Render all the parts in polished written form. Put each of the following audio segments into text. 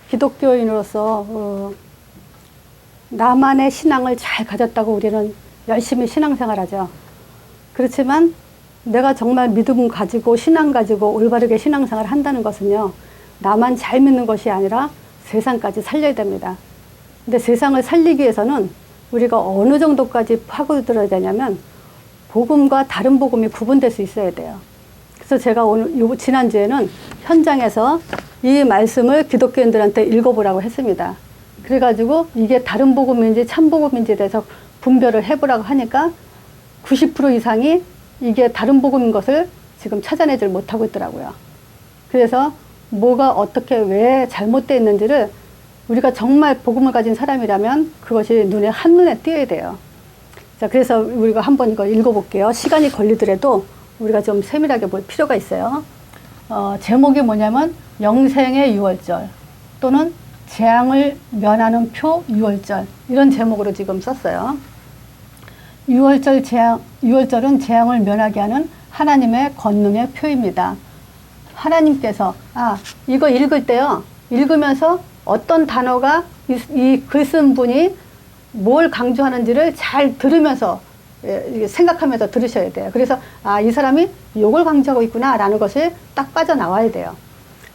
기독교인으로서 나만의 신앙을 잘 가졌다고 우리는 열심히 신앙생활하죠. 그렇지만 내가 정말 믿음 가지고 신앙 가지고 올바르게 신앙생활을 한다는 것은요, 나만 잘 믿는 것이 아니라 세상까지 살려야 됩니다. 근데 세상을 살리기 위해서는 우리가 어느 정도까지 파고들어야 되냐면 복음과 다른 복음이 구분될 수 있어야 돼요. 그래서 제가 지난주에는 현장에서 이 말씀을 기독교인들한테 읽어보라고 했습니다. 그래가지고 이게 다른 복음인지 참 복음인지에 대해서 분별을 해보라고 하니까 90% 이상이 이게 다른 복음인 것을 지금 찾아내질 못하고 있더라고요. 그래서 뭐가 어떻게 왜 잘못되어 있는지를 우리가 정말 복음을 가진 사람이라면 그것이 한눈에 띄어야 돼요. 자, 그래서 우리가 한번 이거 읽어볼게요. 시간이 걸리더라도 우리가 좀 세밀하게 볼 필요가 있어요. 제목이 뭐냐면 영생의 유월절 또는 재앙을 면하는 표 유월절, 이런 제목으로 지금 썼어요. 유월절은 재앙을 면하게 하는 하나님의 권능의 표입니다. 하나님께서 이거 읽을 때요, 읽으면서 어떤 단어가 이 글 쓴 분이 뭘 강조하는지를 잘 들으면서 생각하면서 들으셔야 돼요. 그래서 이 사람이 요걸 강조하고 있구나 라는 것이 딱 빠져나와야 돼요.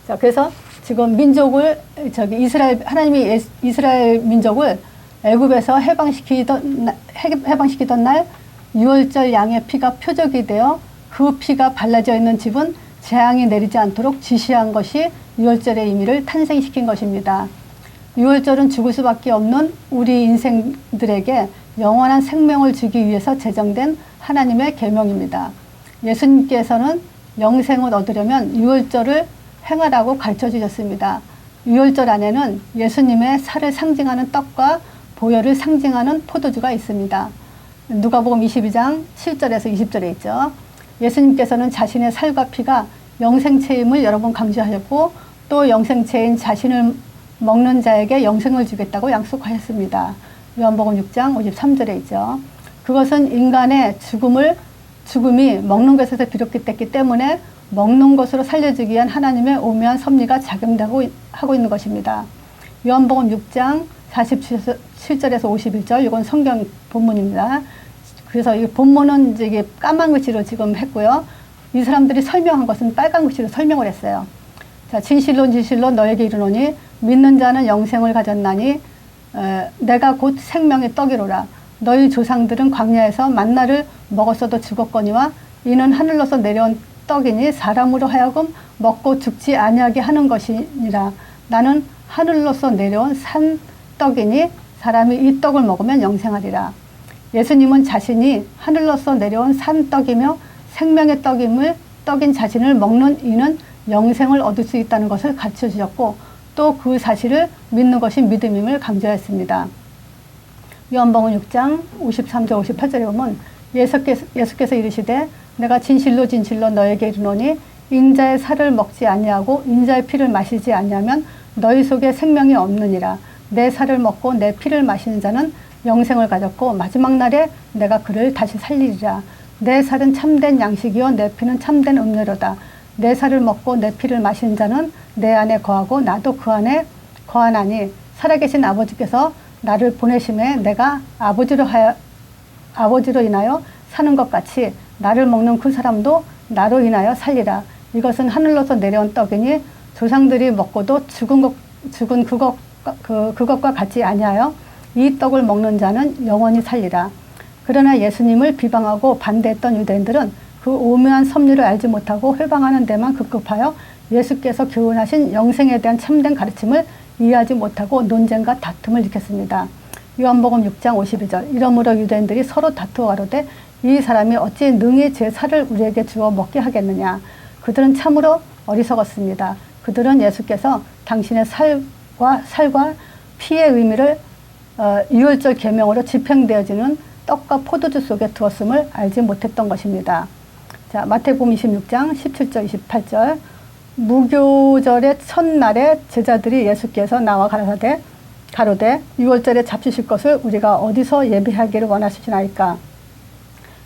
자, 그래서 지금 민족을 하나님이 이스라엘 민족을 애굽에서 해방시키던 날 유월절 양의 피가 표적이 되어 그 피가 발라져 있는 집은 재앙이 내리지 않도록 지시한 것이 유월절의 의미를 탄생시킨 것입니다. 유월절은 죽을 수밖에 없는 우리 인생들에게 영원한 생명을 주기 위해서 제정된 하나님의 계명입니다. 예수님께서는 영생을 얻으려면 유월절을 행하라고 가르쳐 주셨습니다. 유월절 안에는 예수님의 살을 상징하는 떡과 보혈을 상징하는 포도주가 있습니다. 누가복음 22장 7절에서 20절에 있죠. 예수님께서는 자신의 살과 피가 영생체임을 여러 번 강조하셨고 또 영생체인 자신을 먹는 자에게 영생을 주겠다고 약속하셨습니다. 요한복음 6장 53절에 있죠. 그것은 인간의 죽음이 먹는 것에서 비롯됐기 때문에 먹는 것으로 살려주기 위한 하나님의 오묘한 섭리가 작용하고 있는 것입니다. 요한복음 6장 47절에서 51절, 이건 성경 본문입니다. 그래서 이 본문은 이제 까만 글씨로 지금 했고요. 이 사람들이 설명한 것은 빨간 글씨로 설명을 했어요. 자, 진실로 너에게 이르노니 믿는 자는 영생을 가졌나니 내가 곧 생명의 떡이로라. 너희 조상들은 광야에서 만나를 먹었어도 죽었거니와 이는 하늘로서 내려온 떡이니 사람으로 하여금 먹고 죽지 아니하게 하는 것이니라. 나는 하늘로서 내려온 산 떡이니 사람이 이 떡을 먹으면 영생하리라. 예수님은 자신이 하늘로서 내려온 산 떡이며 생명의 떡인 자신을 먹는 이는 영생을 얻을 수 있다는 것을 가르쳐 주셨고 또 그 사실을 믿는 것이 믿음임을 강조했습니다. 요한복음 6장 53절 58절에 보면 예수께서 이르시되 내가 진실로 너에게 이르노니 인자의 살을 먹지 아니하고 인자의 피를 마시지 아니하면 너희 속에 생명이 없느니라. 내 살을 먹고 내 피를 마시는 자는 영생을 가졌고 마지막 날에 내가 그를 다시 살리리라. 내 살은 참된 양식이요 내 피는 참된 음료로다. 내 살을 먹고 내 피를 마시는 자는 내 안에 거하고 나도 그 안에 거하나니 살아계신 아버지께서 나를 보내심에 내가 아버지로 인하여 사는 것 같이 나를 먹는 그 사람도 나로 인하여 살리라. 이것은 하늘로서 내려온 떡이니 조상들이 먹고도 죽은 그것과 같지 아니하여 이 떡을 먹는 자는 영원히 살리라. 그러나 예수님을 비방하고 반대했던 유대인들은 그 오묘한 섭리를 알지 못하고 회방하는 데만 급급하여 예수께서 교훈하신 영생에 대한 참된 가르침을 이해하지 못하고 논쟁과 다툼을 일으켰습니다. 요한복음 6장 52절 이러므로 유대인들이 서로 다투어 가로되 이 사람이 어찌 능히 제 살을 우리에게 주어 먹게 하겠느냐. 그들은 참으로 어리석었습니다. 그들은 예수께서 당신의 살과 피의 의미를 유월절 계명으로 집행되어지는 떡과 포도주 속에 두었음을 알지 못했던 것입니다. 자, 마태복음 26장 17절 28절 무교절의 첫날에 제자들이 예수께서 나와 가로되 유월절에 잡수실 것을 우리가 어디서 예비하기를 원하시나이까.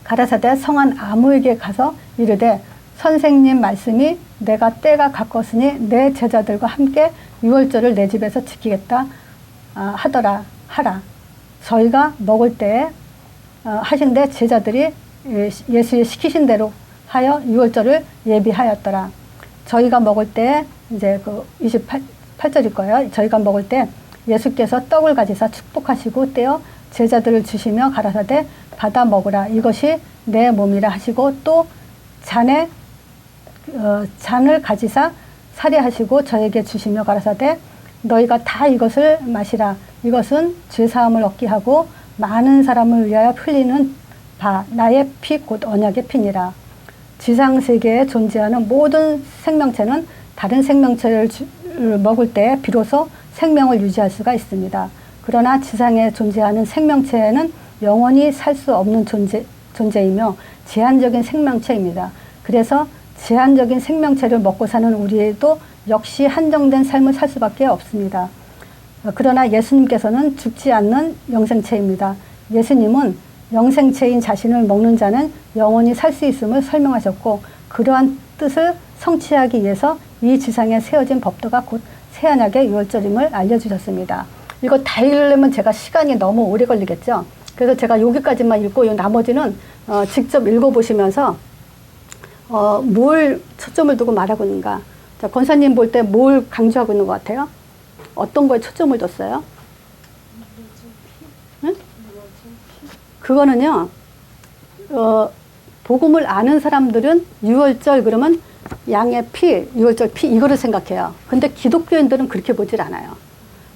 가라사대 성한 아무에게 가서 이르되 선생님 말씀이 내가 때가 가까웠으니 내 제자들과 함께 유월절을 내 집에서 지키겠다 하라. 저희가 먹을 때 하신데 제자들이 예수의 시키신 대로 하여 유월절을 예비하였더라. 저희가 먹을 때 이제 그 28절일 거예요. 저희가 먹을 때 예수께서 떡을 가지사 축복하시고 떼어 제자들을 주시며 가라사대 받아 먹으라. 이것이 내 몸이라 하시고 또 잔을 가지사 사례하시고 저에게 주시며 가라사대 너희가 다 이것을 마시라. 이것은 죄사함을 얻게 하고 많은 사람을 위하여 흘리는 바 나의 피 곧 언약의 피니라. 지상세계에 존재하는 모든 생명체는 다른 생명체를 먹을 때 비로소 생명을 유지할 수가 있습니다. 그러나 지상에 존재하는 생명체는 영원히 살 수 없는 존재이며 제한적인 생명체입니다. 그래서 제한적인 생명체를 먹고 사는 우리도 역시 한정된 삶을 살 수밖에 없습니다. 그러나 예수님께서는 죽지 않는 영생체입니다. 예수님은 영생체인 자신을 먹는 자는 영원히 살 수 있음을 설명하셨고 그러한 뜻을 성취하기 위해서 이 지상에 세워진 법도가 곧 새언약의 유월절임을 알려주셨습니다. 이거 다 읽으려면 제가 시간이 너무 오래 걸리겠죠. 그래서 제가 여기까지만 읽고 이 나머지는 직접 읽어보시면서 뭘 초점을 두고 말하고 있는가. 자, 권사님 볼 때 뭘 강조하고 있는 것 같아요? 어떤 거에 초점을 뒀어요? 응? 그거는요, 복음을 아는 사람들은 유월절 그러면 양의 피, 유월절 피 이거를 생각해요. 근데 기독교인들은 그렇게 보질 않아요.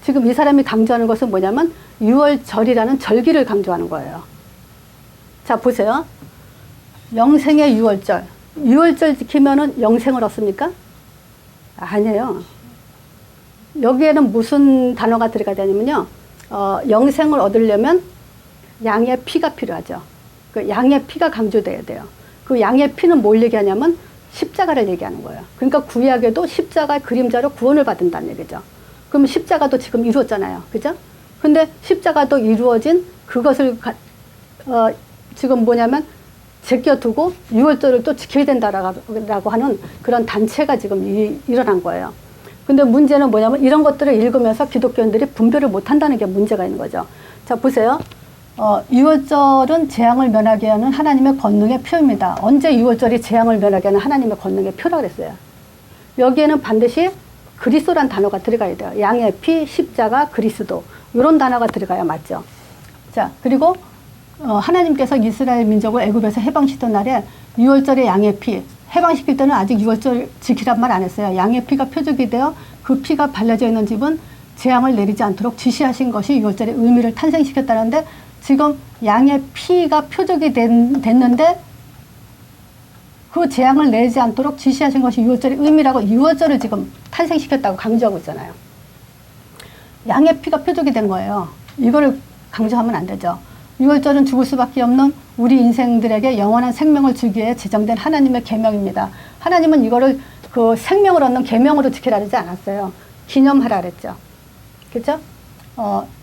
지금 이 사람이 강조하는 것은 뭐냐면 유월절이라는 절기를 강조하는 거예요. 자, 보세요. 영생의 유월절. 유월절 지키면은 영생을 얻습니까? 아니에요. 여기에는 무슨 단어가 들어가야 되냐면요. 영생을 얻으려면 양의 피가 필요하죠. 그 양의 피가 강조돼야 돼요. 그 양의 피는 뭘 얘기하냐면 십자가를 얘기하는 거예요. 그러니까 구약에도 십자가의 그림자로 구원을 받는다는 얘기죠. 그럼 십자가도 지금 이루었잖아요. 그죠? 근데 십자가도 이루어진 그것을 지금 뭐냐면 제껴두고 유월절을 또 지켜야 된다라고 하는 그런 단체가 지금 일어난 거예요. 근데 문제는 뭐냐면 이런 것들을 읽으면서 기독교인들이 분별을 못한다는 게 문제가 있는 거죠. 자, 보세요. 유월절은 재앙을 면하게 하는 하나님의 권능의 표입니다. 언제 유월절이 재앙을 면하게 하는 하나님의 권능의 표라고 그랬어요? 여기에는 반드시 그리스도란 단어가 들어가야 돼요. 양의 피, 십자가, 그리스도 이런 단어가 들어가야 맞죠. 자, 그리고 하나님께서 이스라엘 민족을 애굽에서 해방시켰던 날에 유월절에 양의 피, 해방시킬 때는 아직 유월절 지키란 말 안 했어요. 양의 피가 표적이 되어 그 피가 발라져 있는 집은 재앙을 내리지 않도록 지시하신 것이 유월절의 의미를 탄생시켰다는데 지금 양의 피가 표적이 됐는데 그 재앙을 내지 않도록 지시하신 것이 유월절의 의미라고 유월절을 지금 탄생시켰다고 강조하고 있잖아요. 양의 피가 표적이 된 거예요. 이거를 강조하면 안 되죠. 유월절은 죽을 수밖에 없는 우리 인생들에게 영원한 생명을 주기 위해 제정된 하나님의 계명입니다. 하나님은 이거를 그 생명을 얻는 계명으로 지키라 그러지 않았어요. 기념하라 그랬죠. 그렇죠?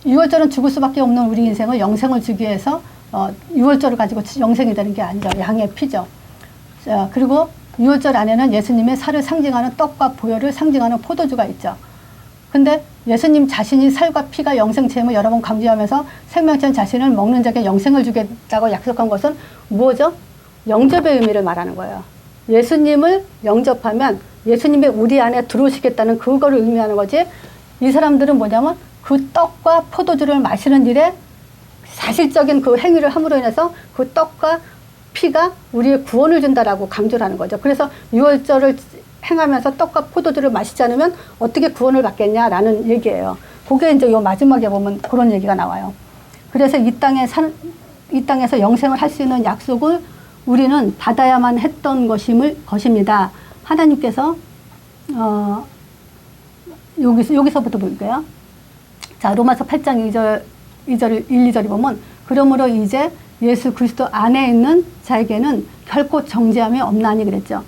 유월절은 죽을 수밖에 없는 우리 인생을 영생을 주기 위해서 유월절을 가지고 영생이 되는 게 아니죠. 양의 피죠. 자, 그리고 유월절 안에는 예수님의 살을 상징하는 떡과 보혈을 상징하는 포도주가 있죠. 근데 예수님 자신이 살과 피가 영생체임을 여러 번 강조하면서 생명체 자신을 먹는 자에게 영생을 주겠다고 약속한 것은 무엇이죠? 영접의 의미를 말하는 거예요. 예수님을 영접하면 예수님이 우리 안에 들어오시겠다는 그거를 의미하는 거지. 이 사람들은 뭐냐면 그 떡과 포도주를 마시는 일에 사실적인 그 행위를 함으로 인해서 그 떡과 피가 우리의 구원을 준다라고 강조를 하는 거죠. 그래서 유월절을 행하면서 떡과 포도주를 마시지 않으면 어떻게 구원을 받겠냐라는 얘기예요. 그게 이제 요 마지막에 보면 그런 얘기가 나와요. 그래서 이 땅에서 영생을 할 수 있는 약속을 우리는 받아야만 했던 것입니다. 하나님께서 여기서부터 볼게요. 자, 로마서 8장 1, 2절이 보면 그러므로 이제 예수 그리스도 안에 있는 자에게는 결코 정죄함이 없나니 그랬죠.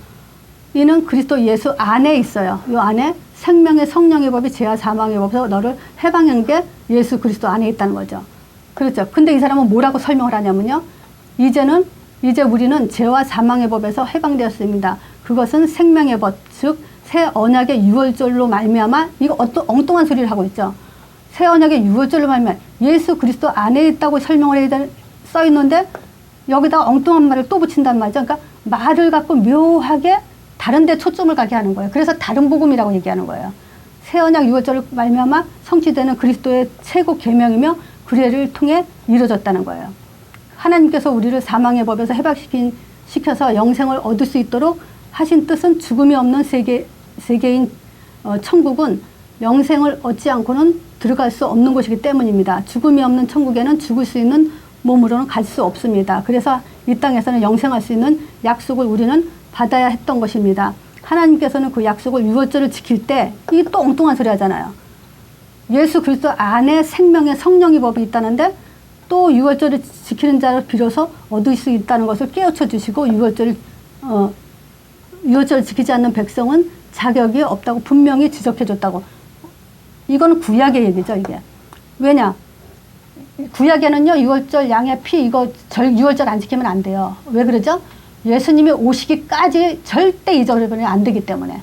이는 그리스도 예수 안에 있어요. 이 안에 생명의 성령의 법이 죄와 사망의 법에서 너를 해방한 게 예수 그리스도 안에 있다는 거죠. 그렇죠. 근데 이 사람은 뭐라고 설명을 하냐면요. 이제 우리는 죄와 사망의 법에서 해방되었습니다. 그것은 생명의 법, 즉 새 언약의 유월절로 말미암아, 이거 어떤 엉뚱한 소리를 하고 있죠. 새 언약의 유월절로 말미암아 예수 그리스도 안에 있다고 설명을 써 있는데 여기다 엉뚱한 말을 또 붙인단 말이죠. 그러니까 말을 갖고 묘하게 다른 데 초점을 가게 하는 거예요. 그래서 다른 복음이라고 얘기하는 거예요. 새 언약 유월절로 말미암아 성취되는 그리스도의 최고 계명이며 규례를 통해 이루어졌다는 거예요. 하나님께서 우리를 사망의 법에서 해방시켜서 영생을 얻을 수 있도록 하신 뜻은 죽음이 없는 세계인 천국은 영생을 얻지 않고는 들어갈 수 없는 곳이기 때문입니다. 죽음이 없는 천국에는 죽을 수 있는 몸으로는 갈 수 없습니다. 그래서 이 땅에서는 영생할 수 있는 약속을 우리는 받아야 했던 것입니다. 하나님께서는 그 약속을 유월절을 지킬 때, 이게 또 엉뚱한 소리 하잖아요. 예수 그리스도 안에 생명의 성령의 법이 있다는데 또 유월절을 지키는 자를 비로소 얻을 수 있다는 것을 깨우쳐 주시고 유월절을 지키지 않는 백성은 자격이 없다고 분명히 지적해 줬다고. 이거는 구약의 얘기죠, 이게. 왜냐? 구약에는요, 유월절 양의 피, 이거 유월절 안 지키면 안 돼요. 왜 그러죠? 예수님이 오시기까지 절대 잊어버리면 안 되기 때문에.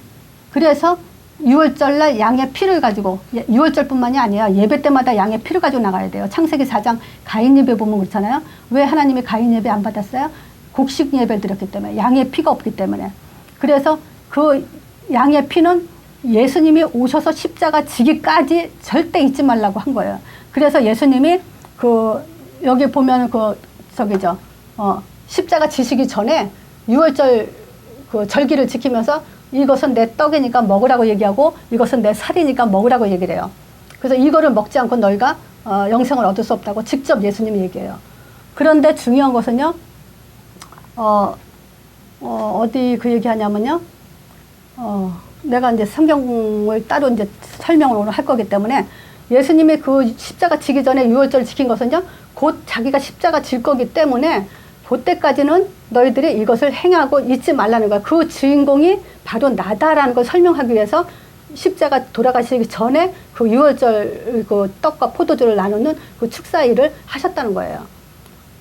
그래서 유월절날 양의 피를 가지고, 유월절뿐만이 아니라 예배 때마다 양의 피를 가지고 나가야 돼요. 창세기 4장 가인 예배 보면 그렇잖아요. 왜 하나님이 가인 예배 안 받았어요? 곡식 예배를 드렸기 때문에, 양의 피가 없기 때문에. 그래서 그 양의 피는 예수님이 오셔서 십자가 지기까지 절대 잊지 말라고 한 거예요. 그래서 예수님이 여기 보면 십자가 지시기 전에 유월절 절기를 지키면서 이것은 내 떡이니까 먹으라고 얘기하고 이것은 내 살이니까 먹으라고 얘기를 해요. 그래서 이거를 먹지 않고 너희가 영생을 얻을 수 없다고 직접 예수님이 얘기해요. 그런데 중요한 것은요, 어디 그 얘기하냐면요, 내가 이제 성경을 따로 이제 설명을 오늘 할 거기 때문에 예수님이 그 십자가 지기 전에 유월절을 지킨 것은요, 곧 자기가 십자가 질 거기 때문에 그때까지는 너희들이 이것을 행하고 잊지 말라는 거야. 그 주인공이 바로 나다라는 걸 설명하기 위해서 십자가 돌아가시기 전에 그 유월절 그 떡과 포도주를 나누는 그 축사일을 하셨다는 거예요.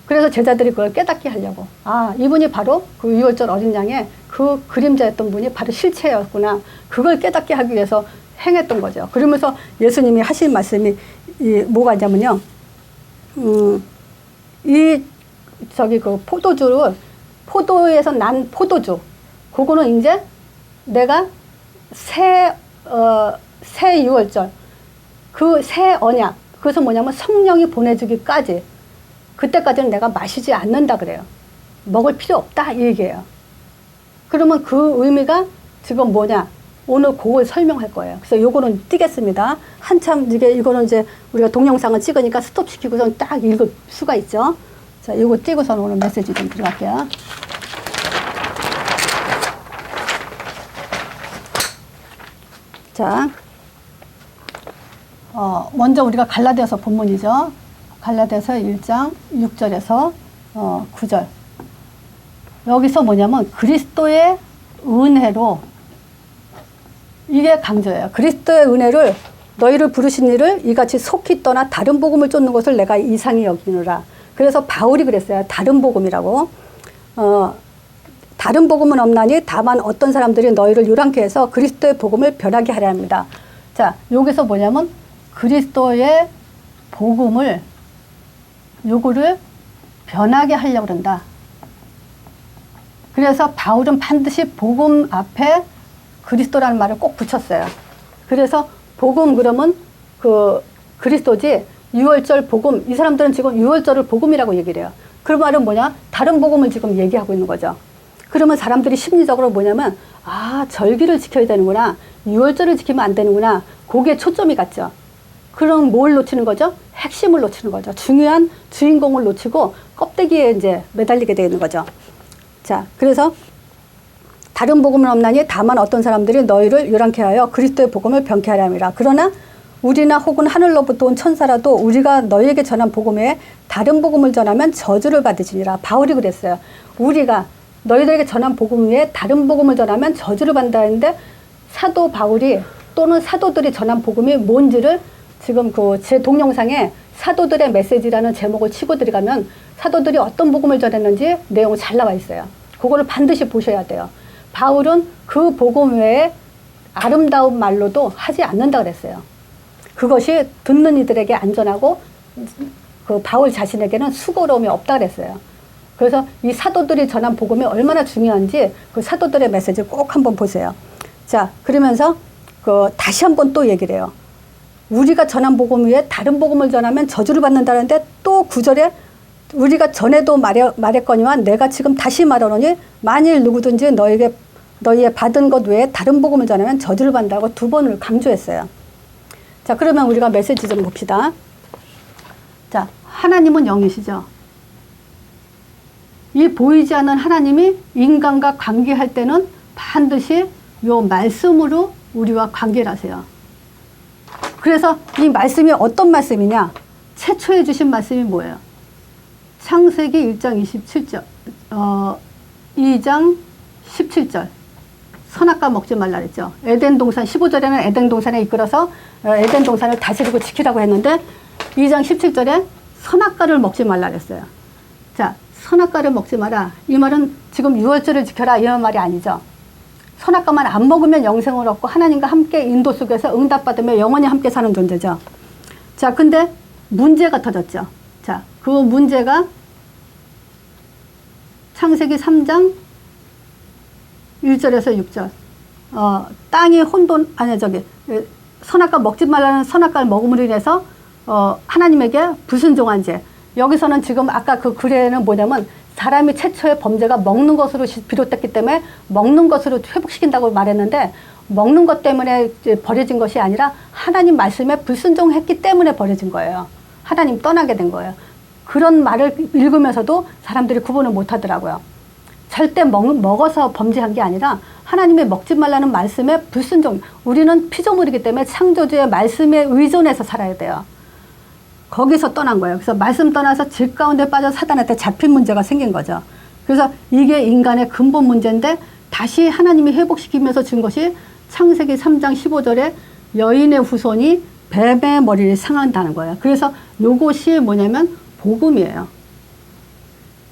그래서 제자들이 그걸 깨닫게 하려고. 아, 이분이 바로 그 유월절 어린 양의 그 그림자였던 분이 바로 실체였구나. 그걸 깨닫게 하기 위해서 행했던 거죠. 그러면서 예수님이 하신 말씀이 뭐가 있냐면요. 그 포도에서 난 포도주. 그거는 이제 내가 새 유월절, 그 새 언약. 그것은 뭐냐면 성령이 보내주기까지, 그때까지는 내가 마시지 않는다 그래요. 먹을 필요 없다 이 얘기예요. 그러면 그 의미가 지금 뭐냐? 오늘 그걸 설명할 거예요. 그래서 요거는 띄겠습니다. 한참 이거는 이제 우리가 동영상을 찍으니까 스톱시키고선 딱 읽을 수가 있죠. 자, 요거 띄고선 오늘 메시지 좀 들어갈게요. 자, 먼저 우리가 갈라디아서 본문이죠. 갈라디아서 1장 6절에서 9절. 여기서 뭐냐면 그리스도의 은혜로, 이게 강조예요. 그리스도의 은혜를 너희를 부르신 이를 이같이 속히 떠나 다른 복음을 쫓는 것을 내가 이상히 여기노라. 그래서 바울이 그랬어요. 다른 복음이라고. 다른 복음은 없나니 다만 어떤 사람들이 너희를 요란케 해서 그리스도의 복음을 변하게 하려 합니다. 자, 여기서 뭐냐면 그리스도의 복음을 요거를 변하게 하려고 그런다. 그래서 바울은 반드시 복음 앞에 그리스도라는 말을 꼭 붙였어요. 그래서 복음 그러면 그리스도지, 유월절 복음, 이 사람들은 지금 유월절을 복음이라고 얘기를 해요. 그 말은 뭐냐? 다른 복음을 지금 얘기하고 있는 거죠. 그러면 사람들이 심리적으로 뭐냐면, 아, 절기를 지켜야 되는구나, 유월절을 지키면 안 되는구나, 거기에 초점이 갔죠. 그럼 뭘 놓치는 거죠? 핵심을 놓치는 거죠. 중요한 주인공을 놓치고 껍데기에 이제 매달리게 되는 거죠. 자, 그래서 다른 복음은 없나니 다만 어떤 사람들이 너희를 요란케 하여 그리스도의 복음을 변케 하려 함이라. 그러나 우리나 혹은 하늘로부터 온 천사라도 우리가 너희에게 전한 복음 외에 다른 복음을 전하면 저주를 받으시니라. 바울이 그랬어요. 우리가 너희들에게 전한 복음 외에 다른 복음을 전하면 저주를 받는다 했는데, 사도 바울이 또는 사도들이 전한 복음이 뭔지를 지금 제 동영상에 사도들의 메시지라는 제목을 치고 들어가면 사도들이 어떤 복음을 전했는지 내용이 잘 나와 있어요. 그거를 반드시 보셔야 돼요. 바울은 그 복음 외에 아름다운 말로도 하지 않는다 그랬어요. 그것이 듣는 이들에게 안전하고 그 바울 자신에게는 수고로움이 없다 그랬어요. 그래서 이 사도들이 전한 복음이 얼마나 중요한지 그 사도들의 메시지 꼭 한번 보세요. 자, 그러면서 그 다시 한번 또 얘기를 해요. 우리가 전한 복음 위에 다른 복음을 전하면 저주를 받는다는데 또 9절에 우리가 전에도 말했거니와 내가 지금 다시 말하노니 만일 누구든지 너희의 받은 것 외에 다른 복음을 전하면 저주를 받는다고 2번을 강조했어요. 자, 그러면 우리가 메시지 좀 봅시다. 자, 하나님은 영이시죠. 이 보이지 않는 하나님이 인간과 관계할 때는 반드시 요 말씀으로 우리와 관계를 하세요. 그래서 이 말씀이 어떤 말씀이냐? 최초에 주신 말씀이 뭐예요? 창세기 1장 27절, 2장 17절. 선악과 먹지 말라 그랬죠. 에덴 동산, 15절에는 에덴 동산에 이끌어서 에덴 동산을 다스리고 지키라고 했는데 2장 17절에 선악과를 먹지 말라 그랬어요. 자, 선악과를 먹지 마라. 이 말은 지금 유월절을 지켜라 이런 말이 아니죠. 선악과만 안 먹으면 영생을 얻고 하나님과 함께 인도 속에서 응답받으며 영원히 함께 사는 존재죠. 자, 근데 문제가 터졌죠. 자, 그 문제가 창세기 3장 1절에서 6절. 땅이 선악과 먹지 말라는 선악과를 먹음으로 인해서 하나님에게 불순종한 죄. 여기서는 지금 아까 그 글에는 뭐냐면 사람이 최초의 범죄가 먹는 것으로 비롯됐기 때문에 먹는 것으로 회복시킨다고 말했는데 먹는 것 때문에 버려진 것이 아니라 하나님 말씀에 불순종했기 때문에 버려진 거예요. 하나님 떠나게 된 거예요. 그런 말을 읽으면서도 사람들이 구분을 못 하더라고요. 절대 먹어서 범죄한 게 아니라 하나님의 먹지 말라는 말씀에 불순종. 우리는 피조물이기 때문에 창조주의 말씀에 의존해서 살아야 돼요. 거기서 떠난 거예요. 그래서 말씀 떠나서 질 가운데 빠져 사단한테 잡힌 문제가 생긴 거죠. 그래서 이게 인간의 근본 문제인데 다시 하나님이 회복시키면서 준 것이 창세기 3장 15절에 여인의 후손이 뱀의 머리를 상한다는 거예요. 그래서 요것이 뭐냐면 복음이에요.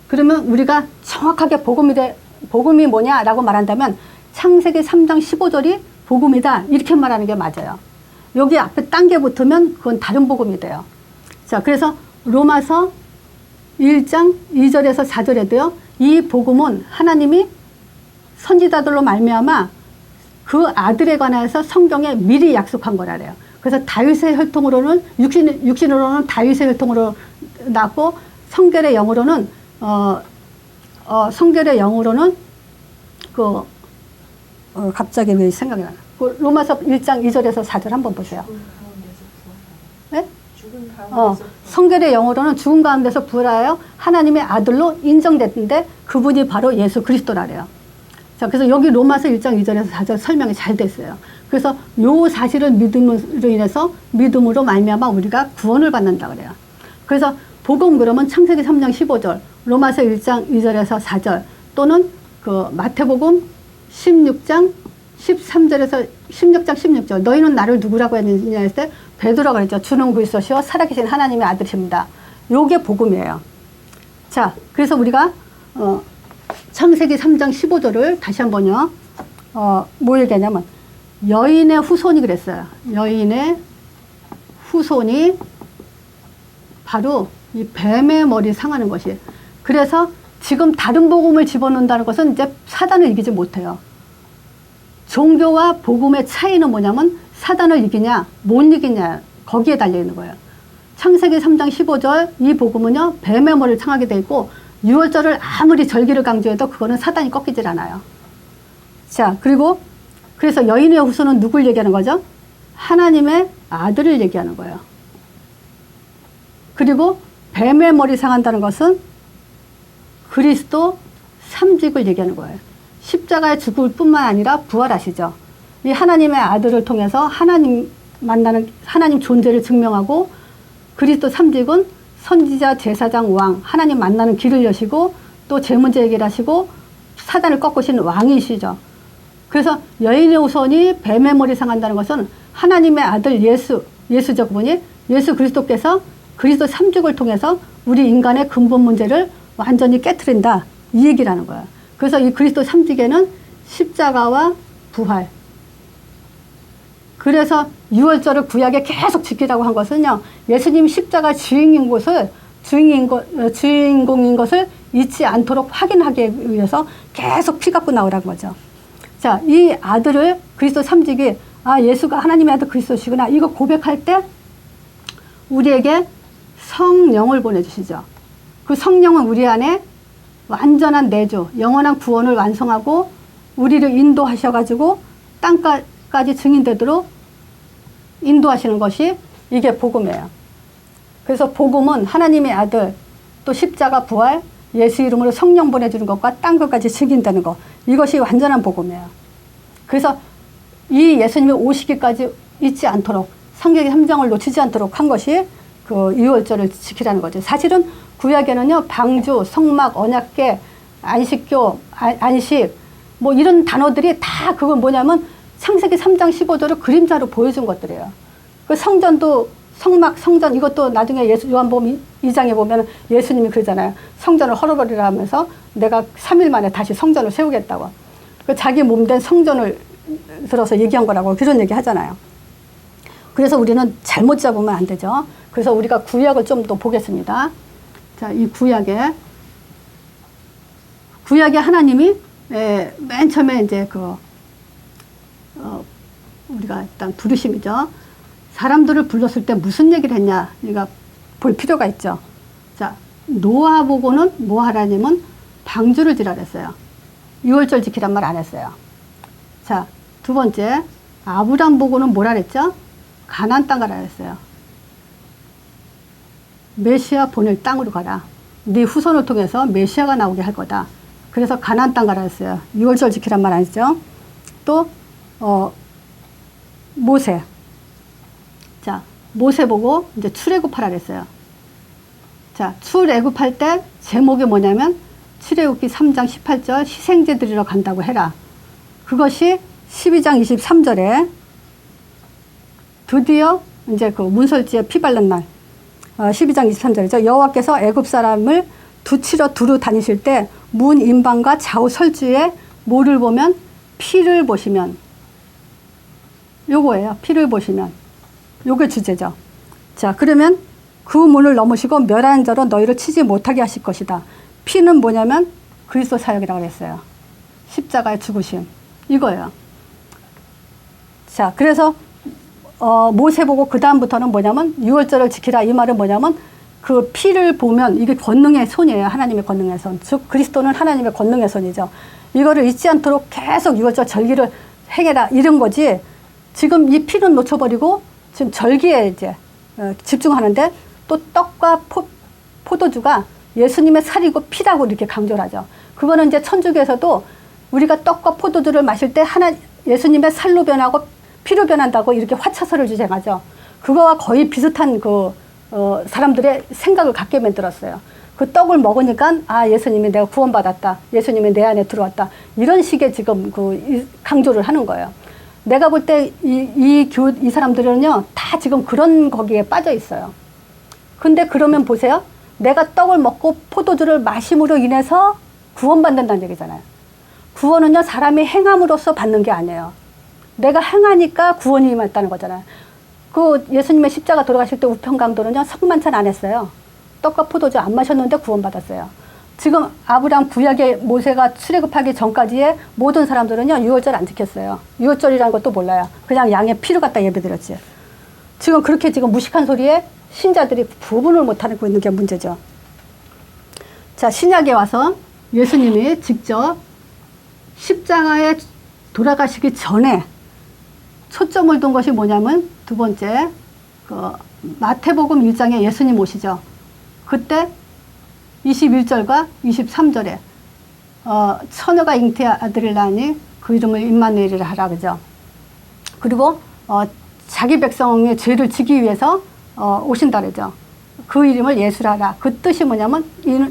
그러면 우리가 정확하게 복음이 뭐냐라고 말한다면 창세기 3장 15절이 복음이다 이렇게 말하는 게 맞아요. 여기 앞에 딴 게 붙으면 그건 다른 복음이 돼요. 자, 그래서 로마서 1장 2절에서 4절에도요. 이 복음은 하나님이 선지자들로 말미암아 그 아들에 관해서 성경에 미리 약속한 거라래요. 그래서 다윗의 혈통으로는 육신으로는 다윗의 혈통으로 낳고 성결의 영으로는 갑자기 왜 생각이 나나? 그 로마서 1장 2절에서 4절 한번 보세요. 네? 성결의 영으로는 죽은 가운데서 부활하여 하나님의 아들로 인정됐는데 그분이 바로 예수 그리스도라래요. 자, 그래서 여기 로마서 1장 2절에서 4절 설명이 잘 됐어요. 그래서 요 사실을 믿음으로 인해서 믿음으로 말미암아 우리가 구원을 받는다 그래요. 그래서 복음 그러면 창세기 3장 15절, 로마서 1장 2절에서 4절 또는 그 마태복음 16장 13절에서 16장 16절 너희는 나를 누구라고 했느냐 했을 때 베드로가 그랬죠. 주는 그리스도시요 살아계신 하나님의 아들이십니다. 요게 복음이에요. 자, 그래서 우리가 창세기 3장 15절을 다시 한번요. 뭐 얘기하냐면 여인의 후손이 그랬어요. 여인의 후손이 바로 이 뱀의 머리 상하는 것이. 그래서 지금 다른 복음을 집어넣는다는 것은 이제 사단을 이기지 못해요. 종교와 복음의 차이는 뭐냐면 사단을 이기냐 못 이기냐 거기에 달려있는 거예요. 창세기 3장 15절 이 복음은요 뱀의 머리를 상하게 돼 있고 유월절을 아무리 절기를 강조해도 그거는 사단이 꺾이질 않아요. 자, 그리고 그래서 여인의 후손은 누굴 얘기하는 거죠? 하나님의 아들을 얘기하는 거예요. 그리고 뱀의 머리 상한다는 것은 그리스도 삼직을 얘기하는 거예요. 십자가에 죽을 뿐만 아니라 부활하시죠. 이 하나님의 아들을 통해서 하나님 존재를 증명하고 그리스도 삼직은 선지자, 제사장, 왕, 하나님 만나는 길을 여시고 또 재문제 얘기를 하시고 사단을 꺾으신 왕이시죠. 그래서 여인의 후손이 뱀의 머리 상한다는 것은 하나님의 아들 예수죠. 그분이 예수 그리스도께서 그리스도 삼직을 통해서 우리 인간의 근본 문제를 완전히 깨트린다. 이 얘기라는 거예요. 그래서 이 그리스도 삼직에는 십자가와 부활 그래서 유월절을 구약에 계속 지키라고 한 것은요, 예수님 십자가 주인공인 것을 잊지 않도록 확인하기 위해서 계속 피 갖고 나오라는 거죠. 자, 이 아들을 그리스도 삼직이, 아, 예수가 하나님의 아들 그리스도시구나, 이거 고백할 때 우리에게 성령을 보내주시죠. 그 성령은 우리 안에 완전한 내주, 영원한 구원을 완성하고 우리를 인도하셔가지고 땅까지 증인되도록 인도하시는 것이 이게 복음이에요. 그래서 복음은 하나님의 아들, 또 십자가 부활, 예수 이름으로 성령 보내주는 것과 땅끝까지 증인되는 것, 이것이 완전한 복음이에요. 그래서 이 예수님이 오시기까지 잊지 않도록, 성경의 3장을 놓치지 않도록 한 것이 그 유월절을 지키라는 거죠. 사실은 구약에는요, 방주, 성막, 언약궤, 안식교, 안식, 뭐 이런 단어들이 다 그건 뭐냐면 창세기 3장 15절을 그림자로 보여준 것들이에요. 그 성전도 성막, 성전, 이것도 나중에 요한복음 2장에 보면 예수님이 그러잖아요. 성전을 헐어버리라 하면서 내가 3일 만에 다시 성전을 세우겠다고. 그 자기 몸된 성전을 들어서 얘기한 거라고 그런 얘기 하잖아요. 그래서 우리는 잘못 잡으면 안 되죠. 그래서 우리가 구약을 좀 더 보겠습니다. 자, 이 구약에 하나님이 맨 처음에 이제 우리가 일단 부르심이죠. 사람들을 불렀을 때 무슨 얘기를 했냐, 우리가 볼 필요가 있죠. 자, 노아 보고는 뭐 하라님은 방주를 지라 그랬어요. 유월절 지키란 말 안 했어요. 자, 두 번째, 아브람 보고는 뭐라 그랬죠? 가나안 땅 가라 그랬어요. 메시아 보낼 땅으로 가라. 네 후손을 통해서 메시아가 나오게 할 거다. 그래서 가나안 땅 가라 했어요. 유월절 지키란 말 아니죠? 또 모세. 자, 모세 보고 이제 출애굽하라 그랬어요. 자, 출애굽할 때 제목이 뭐냐면 출애굽기 3장 18절 희생제 드리러 간다고 해라. 그것이 12장 23절에 드디어 이제 그 문설지에 피 바른 날, 12장 23절이죠. 여호와께서 애굽 사람을 두치러 두루 다니실 때 문 임방과 좌우 설주에 뭐를 보면 피를 보시면, 요거예요. 피를 보시면. 요게 주제죠. 자, 그러면 그 문을 넘으시고 멸하는 자로 너희를 치지 못하게 하실 것이다. 피는 뭐냐면 그리스도 사역이라고 그랬어요. 십자가의 죽으심. 이거예요. 자, 그래서 모세 보고 그 다음부터는 뭐냐면 유월절을 지키라. 이 말은 뭐냐면 그 피를 보면 이게 권능의 손이에요. 하나님의 권능의 손. 즉 그리스도는 하나님의 권능의 손이죠. 이거를 잊지 않도록 계속 유월절 절기를 행해라. 이런 거지. 지금 이 피는 놓쳐버리고 지금 절기에 이제 집중하는데 또 떡과 포도주가 예수님의 살이고 피라고 이렇게 강조를 하죠. 그거는 이제 천주교에서도 우리가 떡과 포도주를 마실 때 예수님의 살로 변하고 피로 변한다고 이렇게 화차설을 주장하죠. 그거와 거의 비슷한 사람들의 생각을 갖게 만들었어요. 그 떡을 먹으니까 아, 예수님이 내가 구원받았다. 예수님이 내 안에 들어왔다. 이런 식의 지금 강조를 하는 거예요. 내가 볼 때 이 사람들은요, 다 지금 그런 거기에 빠져 있어요. 근데 그러면 보세요. 내가 떡을 먹고 포도주를 마심으로 인해서 구원받는다는 얘기잖아요. 구원은요, 사람이 행함으로써 받는 게 아니에요. 내가 행하니까 구원이 임했다는 거잖아요. 그 예수님의 십자가 돌아가실 때 우편강도는요, 성만찬 안 했어요. 떡과 포도주 안 마셨는데 구원받았어요. 지금 아브라함 구약의 모세가 출애굽하기 전까지의 모든 사람들은요, 유월절 안 지켰어요. 유월절이라는 것도 몰라요. 그냥 양의 피를 갖다 예배드렸지. 지금 그렇게 지금 무식한 소리에 신자들이 구분을 못하고 있는 게 문제죠. 자, 신약에 와서 예수님이 직접 십자가에 돌아가시기 전에 초점을 둔 것이 뭐냐면 두 번째, 마태복음 1장에 예수님 오시죠. 그때 21절과 23절에 처녀가 잉태 아들을 낳으니 그 이름을 임마누엘이라 하라 그죠. 그리고 자기 백성의 죄를 지기 위해서 오신다 그러죠. 그 이름을 예수라 하라. 그 뜻이 뭐냐면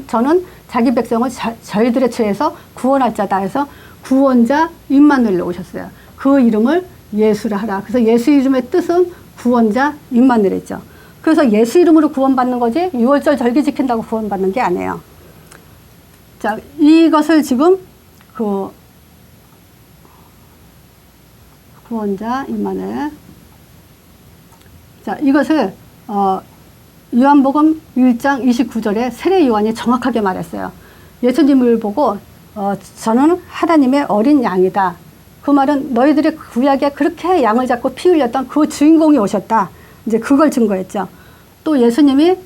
저는 자기 백성을 저희들의 죄에서 구원할 자다 해서 구원자 임마누엘로 오셨어요. 그 이름을 예수라 하라. 그래서 예수 이름의 뜻은 구원자 임마누엘이죠. 그래서 예수 이름으로 구원받는 거지 유월절 절기 지킨다고 구원받는 게 아니에요. 자, 이것을 지금 구원자 임마누엘 자, 이것을 요한복음 1장 29절에 세례 요한이 정확하게 말했어요. 예수님을 보고 저는 하나님의 어린 양이다. 그 말은 너희들이 구약에 그렇게 양을 잡고 피 흘렸던 그 주인공이 오셨다. 이제 그걸 증거했죠. 또 예수님이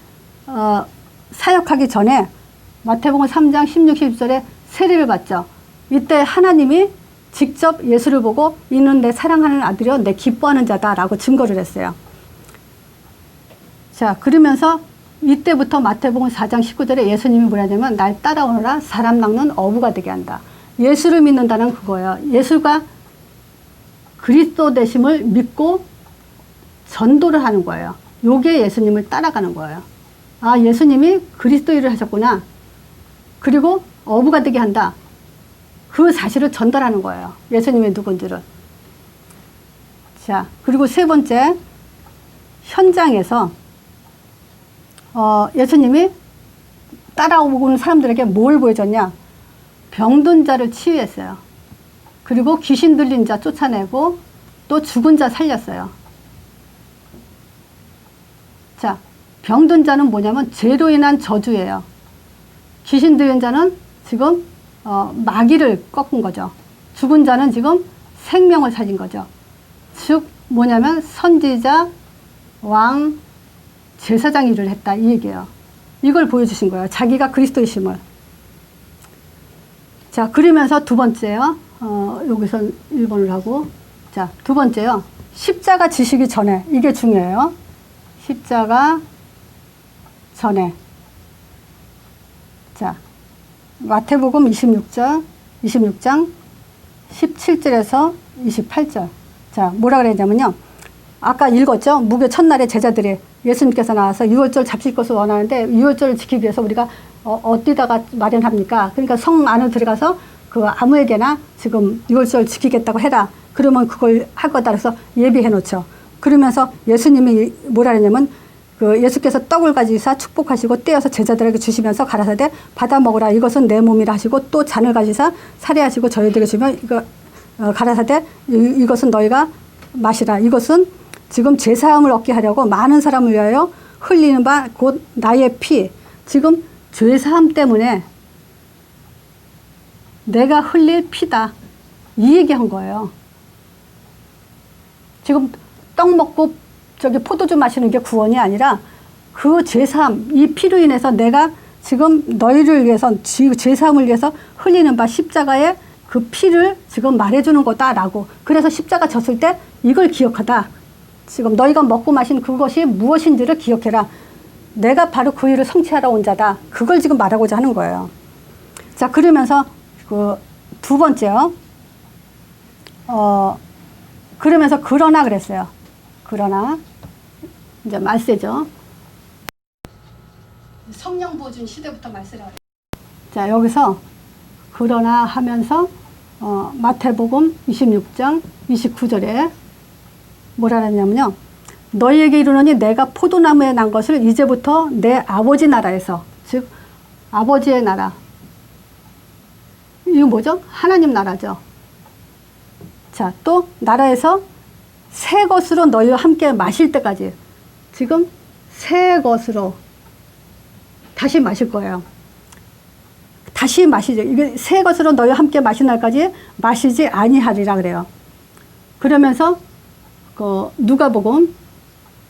사역하기 전에 마태복음 3장 16, 17절에 세례를 받죠. 이때 하나님이 직접 예수를 보고 이는 내 사랑하는 아들이요 내 기뻐하는 자다라고 증거를 했어요. 자, 그러면서 이때부터 마태복음 4장 19절에 예수님이 뭐라냐면 날 따라오너라 사람 낚는 어부가 되게 한다. 예수를 믿는다는 그거예요. 예수가 그리스도 되심을 믿고 전도를 하는 거예요. 요게 예수님을 따라가는 거예요. 아, 예수님이 그리스도 일을 하셨구나. 그리고 어부가 되게 한다. 그 사실을 전달하는 거예요. 예수님이 누군지를. 자, 그리고 세 번째, 현장에서 예수님이 따라오는 사람들에게 뭘 보여줬냐? 병든 자를 치유했어요. 그리고 귀신 들린 자 쫓아내고 또 죽은 자 살렸어요. 자, 병든 자는 뭐냐면 죄로 인한 저주예요. 귀신 들린 자는 지금 마귀를 꺾은 거죠. 죽은 자는 지금 생명을 살린 거죠. 즉 뭐냐면 선지자, 왕, 제사장 일을 했다 이 얘기예요. 이걸 보여주신 거예요. 자기가 그리스도이심을. 자, 그러면서 두 번째요. 여기서 1번을 하고, 자, 두 번째요. 십자가 지시기 전에, 이게 중요해요. 십자가 전에. 자, 마태복음 26장 17절에서 28절. 자, 뭐라 그랬냐면요. 아까 읽었죠? 무교 첫날에 제자들이 예수님께서 나와서 유월절 잡실 것을 원하는데 유월절을 지키기 위해서 우리가 어디다가 마련합니까? 그러니까 성 안에 들어가서 그 아무에게나 지금 유월절 지키겠다고 해라. 그러면 그걸 할 거다. 그래서 예비해 놓죠. 그러면서 예수님이 뭐라 그랬냐면 그 예수께서 떡을 가지사 축복하시고 떼어서 제자들에게 주시면서 가라사대 받아 먹으라. 이것은 내 몸이라 하시고 또 잔을 가지사 살해하시고 저희들에게 주면 이거 가라사대 이것은 너희가 마시라. 이것은 지금 제사함을 얻게 하려고 많은 사람을 위하여 흘리는 바 곧 나의 피. 지금 죄사함 때문에 내가 흘릴 피다. 이 얘기한 거예요. 지금 떡 먹고 저기 포도주 마시는 게 구원이 아니라 그 죄사함, 이 피로 인해서 내가 지금 너희를 위해서 죄사함을 위해서 흘리는 바 십자가의 그 피를 지금 말해주는 거다라고. 그래서 십자가 졌을 때 이걸 기억하다. 지금 너희가 먹고 마신 그것이 무엇인지를 기억해라. 내가 바로 그 일을 성취하러 온 자다. 그걸 지금 말하고자 하는 거예요. 자, 그러면서 그 두 번째요. 그러면서 그러나 그랬어요. 그러나 이제 말세죠. 성령 부어준 시대부터 말세라. 자, 여기서 그러나 하면서 마태복음 26장 29절에 뭐라 그랬냐면요. 너희에게 이르노니 내가 포도나무에 난 것을 이제부터 내 아버지 나라에서, 즉 아버지의 나라. 이거 뭐죠? 하나님 나라죠. 자, 또 나라에서 새 것으로 너희와 함께 마실 때까지, 지금 새 것으로 다시 마실 거예요. 다시 마시죠. 이게 새 것으로 너희와 함께 마신 날까지 마시지 아니하리라 그래요. 그러면서 그 누가복음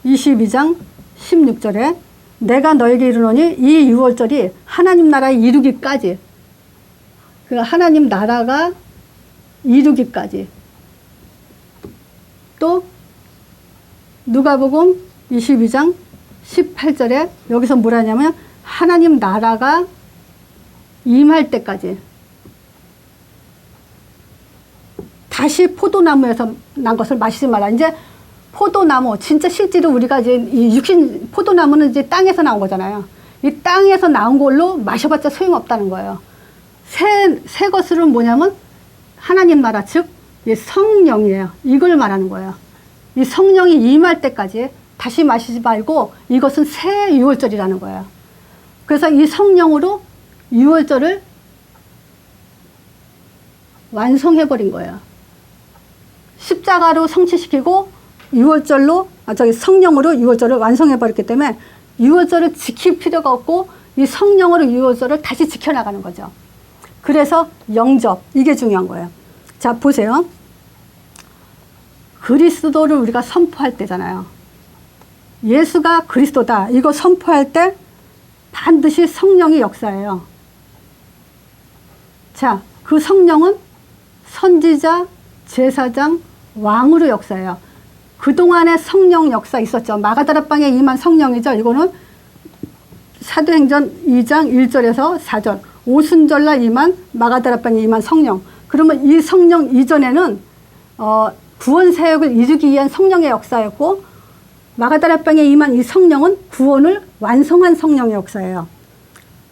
22장 16절에 내가 너에게 이르노니 이 유월절이 하나님 나라에 이르기까지, 그 하나님 나라가 이르기까지. 또 누가복음 22장 18절에 여기서 뭐라냐면 하나님 나라가 임할 때까지. 다시 포도나무에서 난 것을 마시지 말라. 이제 포도나무, 진짜 실제로 우리가 이제 이 육신 포도나무는 이제 땅에서 나온 거잖아요. 이 땅에서 나온 걸로 마셔봤자 소용없다는 거예요. 새 것으로는 뭐냐면 하나님 나라, 즉 성령이에요. 이걸 말하는 거예요. 이 성령이 임할 때까지 다시 마시지 말고 이것은 새 유월절이라는 거예요. 그래서 이 성령으로 유월절을 완성해버린 거예요. 십자가로 성취시키고 유월절로 성령으로 6월절을 완성해버렸기 때문에 6월절을 지킬 필요가 없고 이 성령으로 6월절을 다시 지켜나가는 거죠. 그래서 영접, 이게 중요한 거예요. 자, 보세요. 그리스도를 우리가 선포할 때잖아요. 예수가 그리스도다, 이거 선포할 때 반드시 성령이 역사해요. 자, 그 성령은 선지자, 제사장, 왕으로 역사해요. 그동안에 성령 역사 있었죠. 마가다락방에 임한 성령이죠. 이거는 사도행전 2장 1절에서 4절. 오순절날 임한 마가다락방에 임한 성령. 그러면 이 성령 이전에는 구원 사역을 이루기 위한 성령의 역사였고, 마가다락방에 임한 이 성령은 구원을 완성한 성령의 역사예요.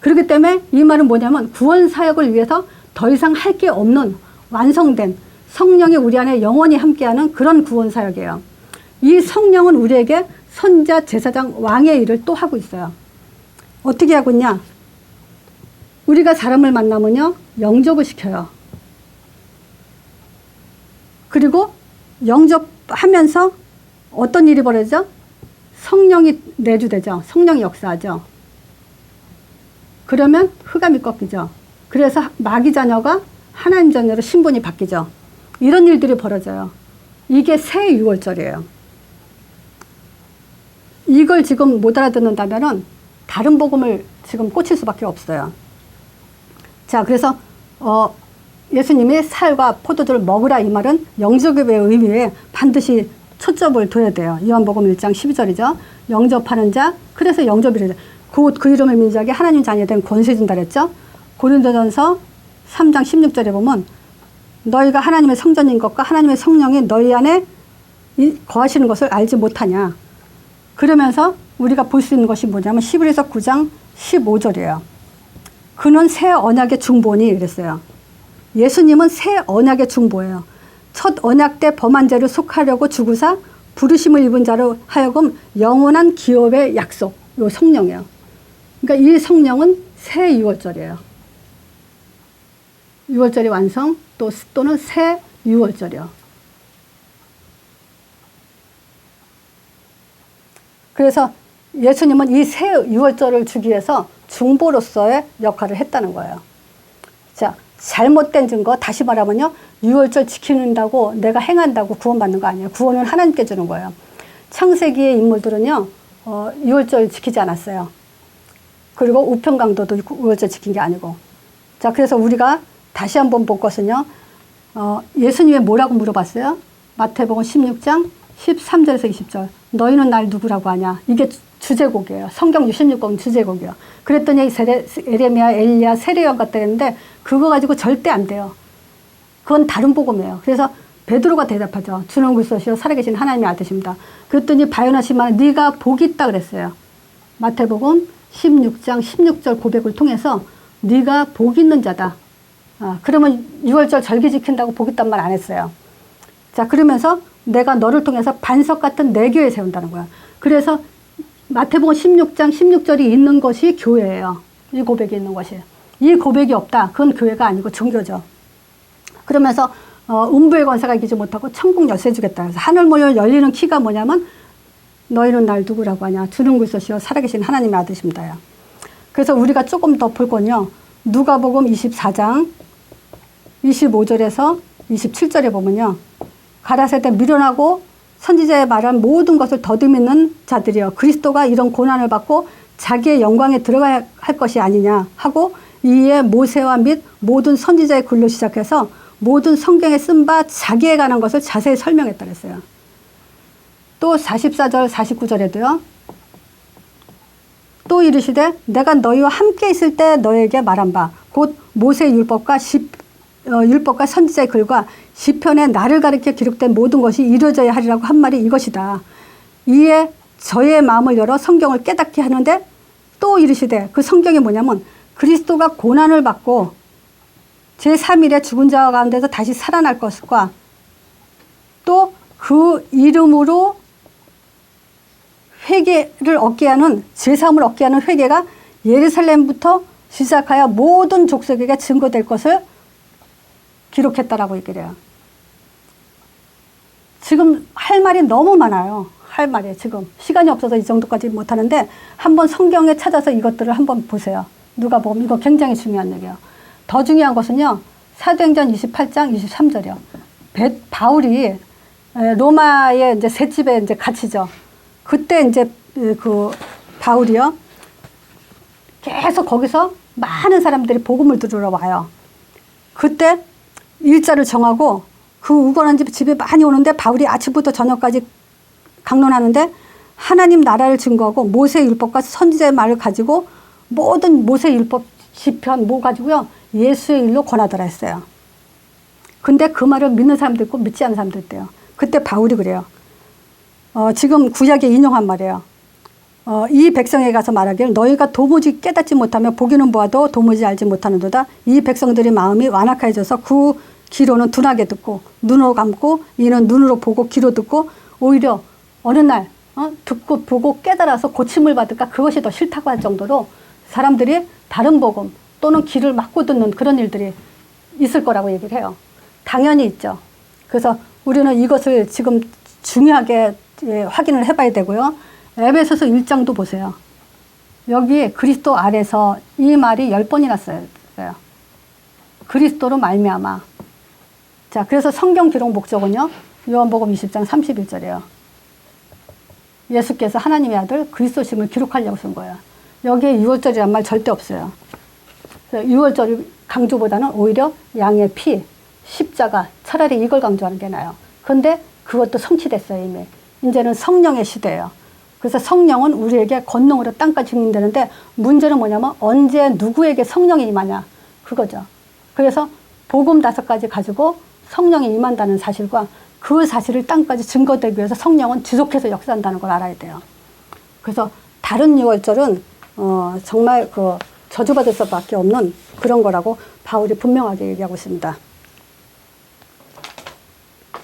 그렇기 때문에 이 말은 뭐냐면 구원 사역을 위해서 더 이상 할 게 없는 완성된 성령이 우리 안에 영원히 함께하는 그런 구원 사역이에요. 이 성령은 우리에게 선지자, 제사장, 왕의 일을 또 하고 있어요. 어떻게 하고 있냐? 우리가 사람을 만나면요, 영접을 시켜요. 그리고 영접하면서 어떤 일이 벌어지죠? 성령이 내주되죠. 성령이 역사하죠. 그러면 흑암이 꺾이죠. 그래서 마귀 자녀가 하나님 자녀로 신분이 바뀌죠. 이런 일들이 벌어져요. 이게 새 6월절이에요. 이걸 지금 못 알아듣는다면은 다른 복음을 지금 꽂힐 수밖에 없어요. 자, 그래서 예수님이 살과 포도주를 먹으라, 이 말은 영접의 의미에 반드시 초점을 둬야 돼요. 요한복음 1장 12절이죠. 영접하는 자, 그래서 영접이래요. 곧 그 이름을 믿는 자에게 하나님 자녀 된 권세 준다 그랬죠. 고린도전서 3장 16절에 보면 너희가 하나님의 성전인 것과 하나님의 성령이 너희 안에 거하시는 것을 알지 못하냐. 그러면서 우리가 볼 수 있는 것이 뭐냐면 히브리서 9장 15절이에요. 그는 새 언약의 중보니 그랬어요. 예수님은 새 언약의 중보예요. 첫 언약 때 범한 죄를 속하려고 죽으사 부르심을 입은 자로 하여금 영원한 기업의 약속, 요 성령이에요. 그러니까 이 성령은 새 6월절이에요. 6월절이 완성, 또는 새 6월절이요. 그래서 예수님은 이 새 6월절을 주기 위해서 중보로서의 역할을 했다는 거예요. 자, 잘못된 증거, 다시 말하면요, 6월절 지키는다고 내가 행한다고 구원받는 거 아니에요. 구원은 하나님께 주는 거예요. 창세기의 인물들은요, 6월절 지키지 않았어요. 그리고 우편강도도 6월절 지킨 게 아니고. 자, 그래서 우리가 다시 한번 볼 것은요, 예수님이 뭐라고 물어봤어요? 마태복음 16장 13절에서 20절. 너희는 날 누구라고 하냐? 이게 주제곡이에요. 성경 66권 주제곡이에요. 그랬더니 에레미야, 엘리야, 세례요한 같다 했는데 그거 가지고 절대 안 돼요. 그건 다른 복음이에요. 그래서 베드로가 대답하죠. 주는 그리스도시요 살아계신 하나님의 아들이십니다. 그랬더니 바요나시마는 네가 복이 있다 그랬어요. 마태복음 16장 16절 고백을 통해서 네가 복 있는 자다. 그러면 6월절 절기 지킨다고 복 있단 말 안 했어요. 자, 그러면서 내가 너를 통해서 반석 같은 내 교회 세운다는 거야. 그래서 마태복음 16장 16절이 있는 것이 교회예요. 이 고백이 있는 것이. 이 고백이 없다. 그건 교회가 아니고 종교죠. 그러면서 음부의 권세가 이기지 못하고 천국 열쇠 주겠다. 그래서 하늘 문을 열리는 키가 뭐냐면 너희는 날 누구라고 하냐. 주는 그리스도시요 살아계신 하나님의 아들이십니다. 그래서 우리가 조금 더 볼 건요. 누가복음 24장 25절에서 27절에 보면요. 가라사대 미련하고 선지자의 말한 모든 것을 더듬이는 자들이여 그리스도가 이런 고난을 받고 자기의 영광에 들어가야 할 것이 아니냐 하고 이에 모세와 및 모든 선지자의 글로 시작해서 모든 성경에 쓴 바 자기에 관한 것을 자세히 설명했다 그랬어요. 또 44절 49절에도요. 또 이르시되 내가 너희와 함께 있을 때 너에게 말한 바 곧 모세의 율법과 선지자의 글과 시편에 나를 가리켜 기록된 모든 것이 이루어져야 하리라고 한 말이 이것이다. 이에 저의 마음을 열어 성경을 깨닫게 하는데 또 이르시되 그 성경이 뭐냐면 그리스도가 고난을 받고 제3일에 죽은 자 가운데서 다시 살아날 것과 또 그 이름으로 회개를 얻게 하는 제3을 얻게 하는 회개가 예루살렘부터 시작하여 모든 족속에게 증거될 것을 기록했다라고 얘기를 해요. 지금 할 말이 너무 많아요. 할 말이에요. 지금 시간이 없어서 이 정도까지 못하는데 한번 성경에 찾아서 이것들을 한번 보세요. 누가복음 이거 굉장히 중요한 얘기예요. 더 중요한 것은요. 사도행전 28장 23절이요. 바울이 로마의 이제 셋집에 이제 갇히죠. 그때 이제 그 바울이요. 계속 거기서 많은 사람들이 복음을 들으러 와요. 그때 일자를 정하고 그 우건한 집에 많이 오는데 바울이 아침부터 저녁까지 강론하는데 하나님 나라를 증거하고 모세의 율법과 선지자의 말을 가지고 모든 모세의 율법 시편 뭐 가지고요. 예수의 일로 권하더라 했어요. 근데 그 말을 믿는 사람도 있고 믿지 않는 사람도 있대요. 그때 바울이 그래요. 지금 구약에 인용한 말이에요. 이 백성에 가서 말하기를 너희가 도무지 깨닫지 못하며 보기는 보아도 도무지 알지 못하는도다. 이 백성들의 마음이 완악해져서 그 귀로는 둔하게 듣고 눈으로 감고 이는 눈으로 보고 귀로 듣고 오히려 어느 날 듣고 보고 깨달아서 고침을 받을까 그것이 더 싫다고 할 정도로 사람들이 다른 복음 또는 귀를 막고 듣는 그런 일들이 있을 거라고 얘기를 해요. 당연히 있죠. 그래서 우리는 이것을 지금 중요하게 확인을 해봐야 되고요. 에베소서 1장도 보세요. 여기 그리스도 아래서 이 말이 10번이나 써요. 그리스도로 말미암아. 자, 그래서 성경 기록 목적은요. 요한복음 20장 31절이에요. 예수께서 하나님의 아들 그리스도심을 기록하려고 쓴 거예요. 여기에 6월절이란 말 절대 없어요. 6월절 강조보다는 오히려 양의 피, 십자가, 차라리 이걸 강조하는 게 나아요. 그런데 그것도 성취됐어요, 이미. 이제는 성령의 시대예요. 그래서 성령은 우리에게 권능으로 땅까지 증인되는데 문제는 뭐냐면 언제 누구에게 성령이 임하냐 그거죠. 그래서 복음 5가지 가지고 성령이 임한다는 사실과 그 사실을 땅까지 증거되기 위해서 성령은 지속해서 역사한다는 걸 알아야 돼요. 그래서 다른 6월절은 정말 그 저주받을 수밖에 없는 그런 거라고 바울이 분명하게 얘기하고 있습니다.